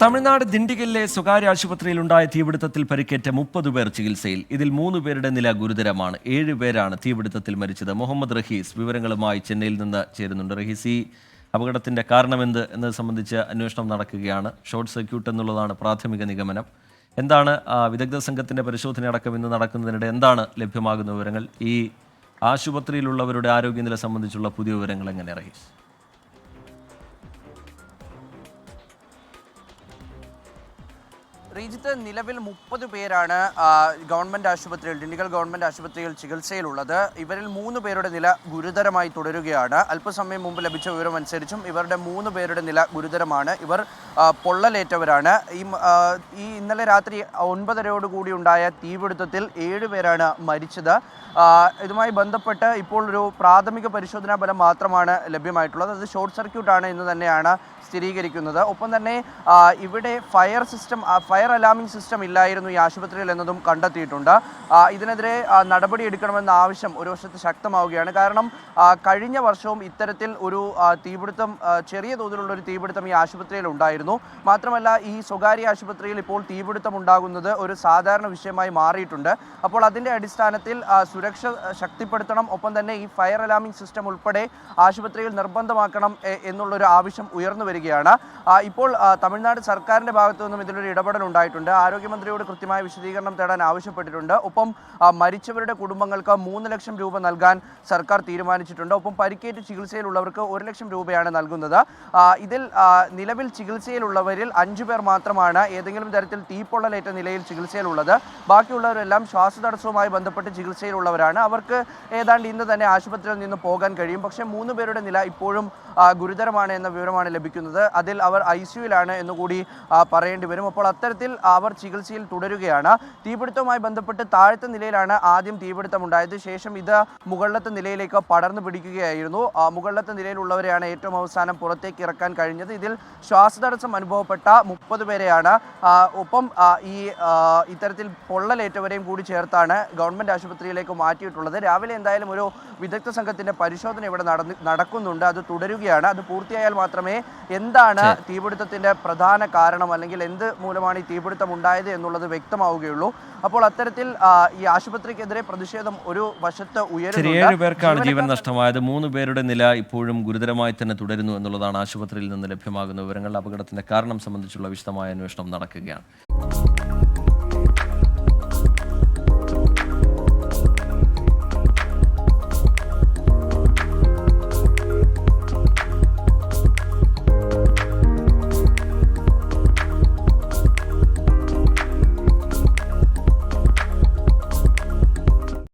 തമിഴ്നാട് ദിണ്ടിഗലിലെ സ്വകാര്യ ആശുപത്രിയിലുണ്ടായ തീപിടുത്തത്തിൽ പരിക്കേറ്റ 30 പേർ ചികിത്സയിൽ. ഇതിൽ 3 പേരുടെ നില ഗുരുതരമാണ്. 7 പേരാണ് തീപിടുത്തത്തിൽ മരിച്ചത്. മുഹമ്മദ് റഹീസ് വിവരങ്ങളുമായി ചെന്നൈയിൽ നിന്ന് ചേരുന്നുണ്ട്. റഹീസ്, ഈ അപകടത്തിന്റെ കാരണമെന്ത് എന്നത് സംബന്ധിച്ച് അന്വേഷണം നടക്കുകയാണ്. ഷോർട്ട് സർക്യൂട്ട് എന്നുള്ളതാണ് പ്രാഥമിക നിഗമനം. എന്താണ് വിദഗ്ധ സംഘത്തിന്റെ പരിശോധന അടക്കം ഇന്ന് നടക്കുന്നതിനിടെ എന്താണ് ലഭ്യമാകുന്ന വിവരങ്ങൾ? ഈ ആശുപത്രിയിലുള്ളവരുടെ ആരോഗ്യനില സംബന്ധിച്ചുള്ള പുതിയ വിവരങ്ങൾ എങ്ങനെ, റഹീസ്? റീജിത്ത്, നിലവിൽ 30 പേരാണ് ഗവൺമെൻറ് ആശുപത്രിയിൽ, ഡിണ്ടിഗൽ ഗവൺമെൻറ് ആശുപത്രിയിൽ ചികിത്സയിലുള്ളത്. ഇവരിൽ 3 പേരുടെ നില ഗുരുതരമായി തുടരുകയാണ്. അല്പസമയം മുമ്പ് ലഭിച്ച വിവരം അനുസരിച്ചും ഇവരുടെ 3 പേരുടെ നില ഗുരുതരമാണ്. ഇവർ പൊള്ളലേറ്റവരാണ്. ഈ ഇന്നലെ രാത്രി 9:30 ഉണ്ടായ തീപിടുത്തത്തിൽ 7 പേരാണ് മരിച്ചത്. ഇതുമായി ബന്ധപ്പെട്ട് ഇപ്പോൾ ഒരു പ്രാഥമിക പരിശോധനാ ഫലം മാത്രമാണ് ലഭ്യമായിട്ടുള്ളത്. അത് ഷോർട്ട് സർക്യൂട്ടാണ് എന്ന് തന്നെയാണ് സ്ഥിരീകരിക്കുന്നത്. ഒപ്പം തന്നെ ഇവിടെ ഫയർ അലാമിംഗ് സിസ്റ്റം ഇല്ലായിരുന്നു ഈ ആശുപത്രിയിൽ എന്നതും കണ്ടെത്തിയിട്ടുണ്ട്. ഇതിനെതിരെ നടപടി എടുക്കണമെന്ന ആവശ്യം ഒരു വശത്ത് ശക്തമാവുകയാണ്. കാരണം കഴിഞ്ഞ വർഷവും ഇത്തരത്തിൽ ഒരു തീപിടുത്തം, ചെറിയ തോതിലുള്ള ഒരു തീപിടുത്തം ഈ ആശുപത്രിയിൽ ഉണ്ടായിരുന്നു. മാത്രമല്ല, ഈ സ്വകാര്യ ആശുപത്രിയിൽ ഇപ്പോൾ തീപിടുത്തം ഉണ്ടാകുന്നത് ഒരു സാധാരണ വിഷയമായി മാറിയിട്ടുണ്ട്. അപ്പോൾ അതിൻ്റെ അടിസ്ഥാനത്തിൽ സുരക്ഷ ശക്തിപ്പെടുത്തണം, ഒപ്പം തന്നെ ഈ ഫയർ അലാമിംഗ് സിസ്റ്റം ഉൾപ്പെടെ ആശുപത്രിയിൽ നിർബന്ധമാക്കണം എന്നുള്ളൊരു ആവശ്യം ഉയർന്നു വരികയാണ്. ഇപ്പോൾ തമിഴ്നാട് സർക്കാരിൻ്റെ ഭാഗത്തു നിന്നും ഇതിലൊരു ഇടപെടൽ ഉണ്ടായിട്ടുണ്ട്. ആരോഗ്യമന്ത്രിയോട് കൃത്യമായ വിശദീകരണം തേടാൻ ആവശ്യപ്പെട്ടിട്ടുണ്ട്. ഒപ്പം മരിച്ചവരുടെ കുടുംബങ്ങൾക്ക് 3 ലക്ഷം രൂപ നൽകാൻ സർക്കാർ തീരുമാനിച്ചിട്ടുണ്ട്. ഒപ്പം പരിക്കേറ്റ് ചികിത്സയിലുള്ളവർക്ക് 1 ലക്ഷം രൂപയാണ് നൽകുന്നത്. ഇതിൽ നിലവിൽ ചികിത്സയിലുള്ളവരിൽ 5 പേർ മാത്രമാണ് ഏതെങ്കിലും തരത്തിൽ തീപ്പൊള്ളലേറ്റ നിലയിൽ ചികിത്സയിലുള്ളത്. ബാക്കിയുള്ളവരെല്ലാം ശ്വാസതടസ്സവുമായി ബന്ധപ്പെട്ട് ചികിത്സയിലുള്ളവരാണ്. അവർക്ക് ഏതാണ്ട് ഇന്ന് തന്നെ ആശുപത്രിയിൽ നിന്ന് പോകാൻ കഴിയും. പക്ഷേ 3 പേരുടെ നില ഇപ്പോഴും ഗുരുതരമാണ് എന്ന വിവരമാണ് ലഭിക്കുന്നത്. അതിൽ അവർ ICUവിലാണ് എന്നുകൂടി പറയേണ്ടി വരും. അപ്പോൾ അത്തരത്തിൽ അവർ ചികിത്സയിൽ തുടരുകയാണ്. തീപിടുത്തവുമായി ബന്ധപ്പെട്ട് താഴത്തെ നിലയിലാണ് ആദ്യം തീപിടുത്തം ഉണ്ടായത്. ശേഷം ഇത് മുകളിലത്തെ നിലയിലേക്ക് പടർന്നു പിടിക്കുകയായിരുന്നു. മുകളിലത്തെ നിലയിലുള്ളവരെയാണ് ഏറ്റവും അവസാനം പുറത്തേക്ക് ഇറക്കാൻ കഴിഞ്ഞത്. ഇതിൽ ശ്വാസതടസ്സം അനുഭവപ്പെട്ട 30 പേരെയാണ്, ഒപ്പം ഇത്തരത്തിൽ പൊള്ളലേറ്റവരെയും കൂടി ചേർത്താണ് ഗവൺമെൻറ് ആശുപത്രിയിലേക്ക് മാറ്റിയിട്ടുള്ളത്. രാവിലെ എന്തായാലും ഒരു വിദഗ്ധ സംഘത്തിൻ്റെ പരിശോധന ഇവിടെ നടക്കുന്നുണ്ട്. അത് തുടരുകയാണ്. അത് പൂർത്തിയായാൽ മാത്രമേ എന്താണ് തീപിടുത്തത്തിന്റെ പ്രധാന കാരണം, അല്ലെങ്കിൽ എന്ത് മൂലമാണ് ഈ തീപിടുത്തം ഉണ്ടായത് എന്നുള്ളത് വ്യക്തമാവുകയുള്ളൂ. അപ്പോൾ അത്തരത്തിൽ ഈ ആശുപത്രിക്കെതിരെ പ്രതിഷേധം ഒരു വശത്ത് ഉയരുന്നുണ്ട്. 7 പേർക്കാണ് ജീവൻ നഷ്ടമായത്. 3 പേരുടെ നില ഇപ്പോഴും ഗുരുതരമായി തന്നെ തുടരുന്നു എന്നുള്ളതാണ് ആശുപത്രിയിൽ നിന്ന് ലഭ്യമാകുന്ന വിവരങ്ങൾ. അപകടത്തിന്റെ കാരണം സംബന്ധിച്ചുള്ള വിശദമായ അന്വേഷണം നടക്കുകയാണ്.